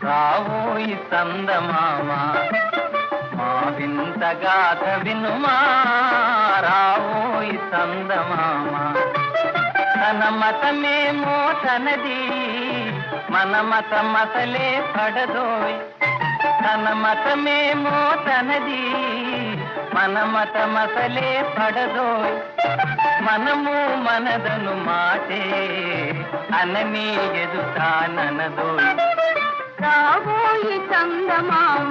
రావోయి చందమామ మా వింత గాథ వినుమా రావోయి చందమామ తన మతమేమో తనది మన మతమసలే పడదోయ్ తన మతమేమో తనది మన మతమసలే పడదోయ్ మనము మనదను మాటే అనని ఎదుటాననదోయ్ రావోయి చందమామ